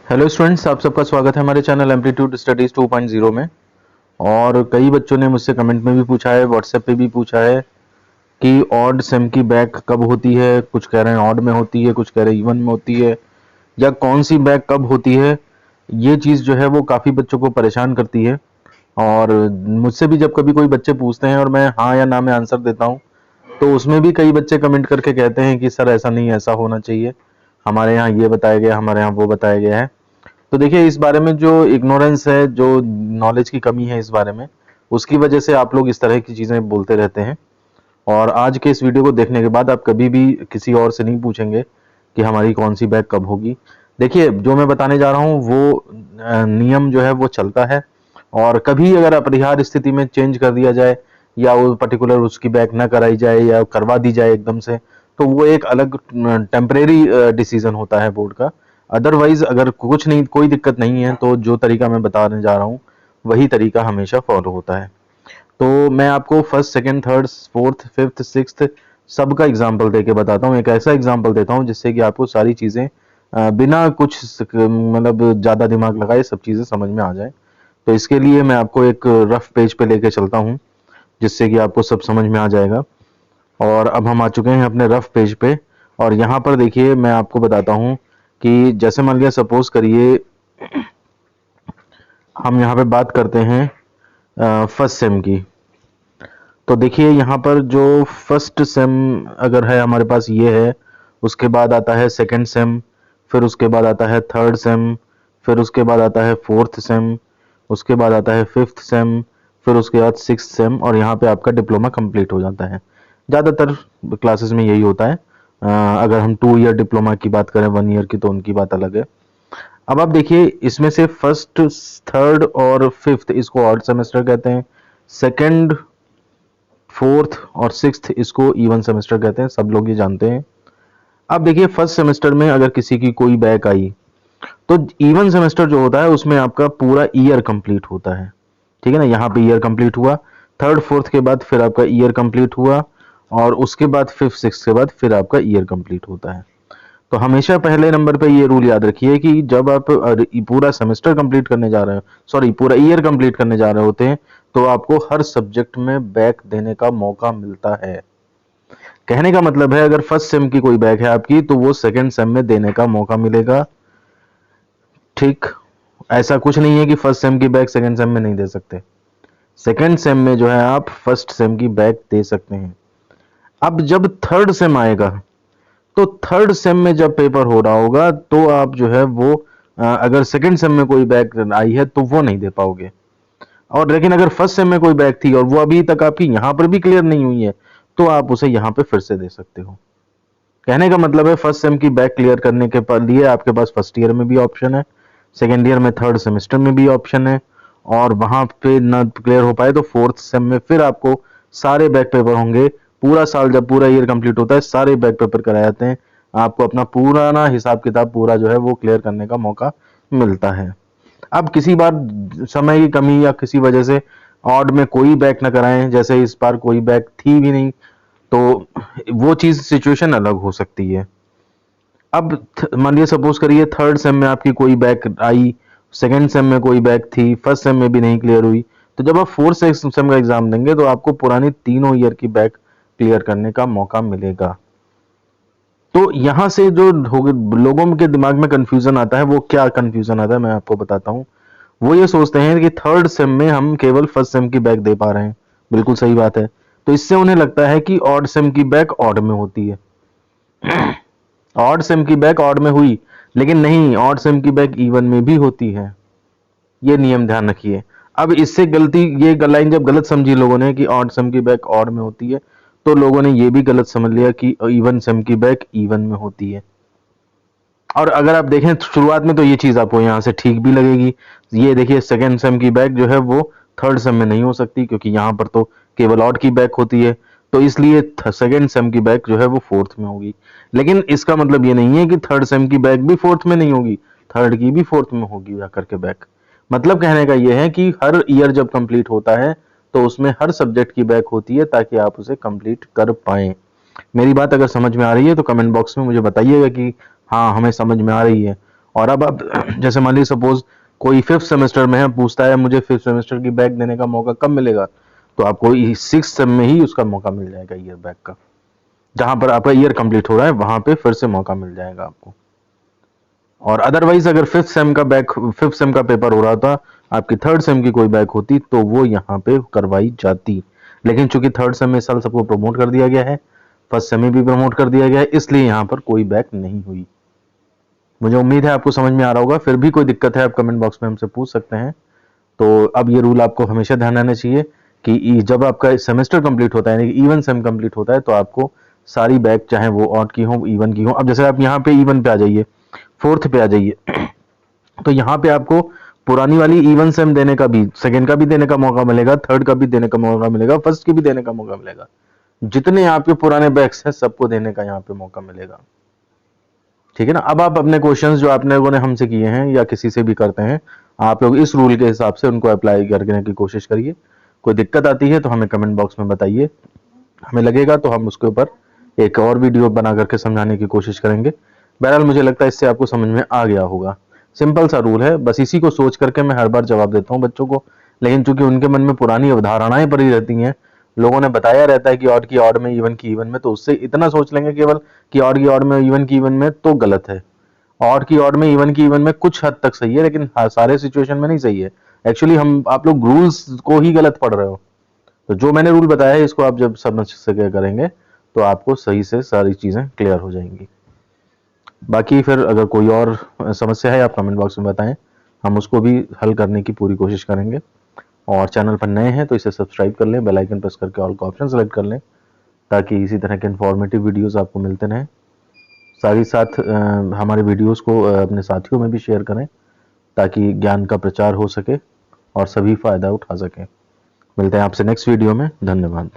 Hello students, आप सबका स्वागत है हमारे चैनल एम्पलीट्यूड स्टडीज 2.0 में। और कई बच्चों ने मुझसे कमेंट में भी पूछा है, व्हाट्सएप पे भी पूछा है कि ऑड सेम की बैक कब होती है। कुछ कह रहे हैं ऑड में होती है, कुछ कह रहे हैं इवन में होती है, या कौन सी बैक कब होती है। ये चीज़ जो है वो काफ़ी बच्चों को परेशान करती है। और मुझसे भी जब कभी कोई बच्चे पूछते हैं और मैं हाँ या ना में आंसर देता हूँ, तो उसमें भी कई बच्चे कमेंट करके कहते हैं कि सर ऐसा नहीं, ऐसा होना चाहिए, हमारे यहाँ ये बताया गया, हमारे यहाँ वो बताया गया है। तो देखिए, इस बारे में जो इग्नोरेंस है, जो नॉलेज की कमी है इस बारे में, उसकी वजह से आप लोग इस तरह की चीज़ें बोलते रहते हैं। और आज के इस वीडियो को देखने के बाद आप कभी भी किसी और से नहीं पूछेंगे कि हमारी कौन सी बैग कब होगी। देखिए, जो मैं बताने जा रहा हूँ वो नियम जो है वो चलता है। और कभी अगर अपरिहार्य स्थिति में चेंज कर दिया जाए, या वो पर्टिकुलर उसकी बैग ना कराई जाए या करवा दी जाए एकदम से, तो वो एक अलग टेम्परेरी डिसीजन होता है बोर्ड का। अदरवाइज अगर कुछ नहीं, कोई दिक्कत नहीं है, तो जो तरीका मैं बताने जा रहा हूँ वही तरीका हमेशा फॉलो होता है। तो मैं आपको first, second, third, fourth, fifth, sixth सबका एग्जांपल देके बताता हूँ। एक ऐसा एग्जांपल देता हूँ जिससे कि आपको सारी चीज़ें बिना कुछ मतलब ज़्यादा दिमाग लगाए सब चीज़ें समझ में आ जाए। तो इसके लिए मैं आपको एक रफ पेज पे लेके चलता हूँ, जिससे कि आपको सब समझ में आ जाएगा। और अब हम आ चुके हैं अपने रफ पेज पे। और यहाँ पर देखिए, मैं आपको बताता हूँ कि जैसे मान लिया, सपोज करिए हम यहाँ पे बात करते हैं फर्स्ट सेम की। तो देखिए, यहाँ पर जो फर्स्ट सेम अगर है हमारे पास, ये है। उसके बाद आता है सेकंड सेम, फिर उसके बाद आता है थर्ड सेम, फिर उसके बाद आता है फोर्थ सेम, उसके बाद आता है फिफ्थ सेम, फिर उसके बाद सिक्स्थ सेम, और यहाँ पे आपका डिप्लोमा कंप्लीट हो जाता है। ज़्यादातर क्लासेस में यही होता है। अगर हम 2 ईयर डिप्लोमा की बात करें, 1 ईयर की, तो उनकी बात अलग है। अब आप देखिए, इसमें से फर्स्ट, थर्ड और फिफ्थ इसको ऑड सेमेस्टर कहते हैं। सेकंड, फोर्थ और सिक्स्थ इसको इवन सेमेस्टर कहते हैं, सब लोग ये जानते हैं। अब देखिए, फर्स्ट सेमेस्टर में अगर किसी की कोई बैक आई, तो इवन सेमेस्टर जो होता है उसमें आपका पूरा ईयर कंप्लीट होता है। ठीक है ना, यहाँ पे ईयर कंप्लीट हुआ। थर्ड फोर्थ के बाद फिर आपका ईयर कंप्लीट हुआ, और उसके बाद फिफ्थ सिक्स के बाद फिर आपका ईयर कंप्लीट होता है। तो हमेशा पहले नंबर पे ये रूल याद रखिए कि जब आप पूरा सेमेस्टर कंप्लीट करने जा रहे हो, सॉरी पूरा ईयर कंप्लीट करने जा रहे होते हैं, तो आपको हर सब्जेक्ट में बैक देने का मौका मिलता है। कहने का मतलब है, अगर फर्स्ट सेम की कोई बैक है आपकी, तो वो सेकंड सेम में देने का मौका मिलेगा। ठीक, ऐसा कुछ नहीं है कि फर्स्ट सेम की बैक सेकंड सेम में नहीं दे सकते। सेकंड सेम में जो है आप फर्स्ट सेम की बैक दे सकते हैं। अब जब थर्ड सेम आएगा, तो थर्ड सेम में जब पेपर हो रहा होगा, तो आप जो है वो अगर सेकंड सेम में कोई बैक आई है तो वो नहीं दे पाओगे। और लेकिन अगर फर्स्ट सेम में कोई बैक थी और वो अभी तक आपकी यहाँ पर भी क्लियर नहीं हुई है, तो आप उसे यहाँ पे फिर से दे सकते हो। कहने का मतलब है, फर्स्ट सेम की बैक क्लियर करने के लिए आपके पास फर्स्ट ईयर में भी ऑप्शन है, सेकेंड ईयर में, थर्ड सेमेस्टर में भी ऑप्शन है। और वहां पे ना क्लियर हो पाए तो फोर्थ सेम में फिर आपको सारे बैक पेपर होंगे। पूरा साल जब पूरा ईयर कंप्लीट होता है, सारे बैक पेपर कराए जाते हैं। आपको अपना पुराना हिसाब किताब पूरा जो है वो क्लियर करने का मौका मिलता है। अब किसी बार समय की कमी या किसी वजह से ऑड में कोई बैक ना कराएं, जैसे इस बार कोई बैक थी भी नहीं, तो वो चीज सिचुएशन अलग हो सकती है। अब मानिए, सपोज करिए थर्ड सेम में आपकी कोई बैक आई, सेकंड सेम में कोई बैक थी, फर्स्ट सेम में भी नहीं क्लियर हुई, तो जब आप फोर्थ सेम का एग्जाम देंगे, तो आपको पुरानी तीनों ईयर की बैक क्लियर करने का मौका मिलेगा। तो यहां से जो लोगों के दिमाग में कंफ्यूजन आता है, वो क्या कंफ्यूजन आता है मैं आपको बताता हूँ। वो ये सोचते हैं कि थर्ड सेम में हम केवल फर्स्ट सेम की बैक दे पा रहे हैं। बिल्कुल सही बात है। तो इससे उन्हें लगता है कि ऑड सेम की बैक ऑड में होती है। ऑड सेम की बैक ऑड में हुई, लेकिन नहीं, ऑड सेम की बैक इवन में भी होती है। ये नियम ध्यान रखिए। अब इससे गलती, ये लाइन जब गलत समझी लोगों ने कि ऑड सेम की बैक ऑड में होती है, तो लोगों ने ये भी गलत समझ लिया कि इवन सेम की बैक इवन में होती है। और अगर आप देखें शुरुआत में, तो ये चीज आपको यहाँ से ठीक भी लगेगी। ये देखिए, सेकेंड सेम की बैक जो है वो थर्ड सेम में नहीं हो सकती, क्योंकि यहाँ पर तो केवल ऑड की बैक होती है। तो इसलिए सेकेंड सेम की बैक जो है वो फोर्थ में होगी। लेकिन इसका मतलब ये नहीं है कि थर्ड सेम की बैक भी फोर्थ में नहीं होगी, थर्ड की भी फोर्थ में होगी जाकर के बैक। मतलब कहने का ये है कि हर ईयर जब कंप्लीट होता है, तो उसमें हर सब्जेक्ट की बैक होती है, ताकि आप उसे कंप्लीट कर पाएं। मेरी बात अगर समझ में आ रही है तो कमेंट बॉक्स में मुझे बताइएगा कि हाँ, हमें समझ में आ रही है। और अब आप जैसे मान लीजिए सपोज कोई 5th सेमेस्टर में है, पूछता है मुझे 5th सेमेस्टर की बैक देने का मौका कब मिलेगा, तो आपको 6th सेम में ही उसका मौका मिल जाएगा ईयर बैक का। जहां पर आपका ईयर कंप्लीट हो रहा है वहां पे फिर से मौका मिल जाएगा आपको। और अदरवाइज अगर 5th सेम का पेपर हो रहा था, आपकी 3rd सेम की कोई बैक होती तो वो यहाँ पे करवाई जाती। लेकिन चूंकि 3rd सेम में इस साल सबको प्रमोट कर दिया गया है, 1st सेम में भी प्रमोट कर दिया गया है, इसलिए यहाँ पर कोई बैक नहीं हुई। मुझे उम्मीद है आपको समझ में आ रहा होगा। फिर भी कोई दिक्कत है आप कमेंट बॉक्स में हमसे पूछ सकते हैं। तो अब ये रूल आपको हमेशा ध्यान रहना चाहिए कि जब आपका सेमेस्टर कंप्लीट होता है, यानी कि इवन सेम कंप्लीट होता है, तो आपको सारी बैक चाहे वो ऑड की हो इवन की हो, अब जैसे आप यहाँ पे इवन पे आ जाइए, 4th पे आ जाइए, तो यहाँ पे आपको पुरानी वाली इवन सेम देने का भी, सेकंड का भी देने का मौका मिलेगा, 3rd का भी देने का मौका मिलेगा, 1st की भी देने का मौका मिलेगा। जितने आपके पुराने बैक्स हैं सबको देने का यहाँ पे मौका मिलेगा। ठीक है ना। अब आप अपने क्वेश्चंस जो आप लोगों ने हमसे किए हैं या किसी से भी करते हैं, आप लोग इस रूल के हिसाब से उनको अप्लाई करने की कोशिश करिए। कोई दिक्कत आती है तो हमें कमेंट बॉक्स में बताइए, हमें लगेगा तो हम उसके ऊपर एक और वीडियो बना करके समझाने की कोशिश करेंगे। बहरहाल मुझे लगता है इससे आपको समझ में आ गया होगा। सिंपल सा रूल है, बस इसी को सोच करके मैं हर बार जवाब देता हूँ बच्चों को, लेकिन चूंकि उनके मन में पुरानी अवधारणाएं पड़ी रहती हैं, लोगों ने बताया रहता है कि ऑड की ऑड में, इवन की इवन में, तो उससे इतना सोच लेंगे केवल कि ऑड की ऑड में, इवन की इवन में, तो गलत है। ऑड की ऑड में, इवन की इवन में कुछ हद तक सही है, लेकिन सारे सिचुएशन में नहीं सही है। एक्चुअली हम आप लोग रूल्स को ही गलत पढ़ रहे हो। तो जो मैंने रूल बताया है इसको आप जब समझ सके करेंगे तो आपको सही से सारी चीजें क्लियर हो जाएंगी। बाकी फिर अगर कोई और समस्या है आप कमेंट बॉक्स में बताएं, हम उसको भी हल करने की पूरी कोशिश करेंगे। और चैनल पर नए हैं तो इसे सब्सक्राइब कर लें, बेल आइकन प्रेस करके ऑल का ऑप्शन सेलेक्ट कर लें, ताकि इसी तरह के इन्फॉर्मेटिव वीडियोस आपको मिलते रहें। साथ ही साथ हमारे वीडियोस को अपने साथियों में भी शेयर करें, ताकि ज्ञान का प्रचार हो सके और सभी फायदा उठा सकें। मिलते हैं आपसे नेक्स्ट वीडियो में। धन्यवाद।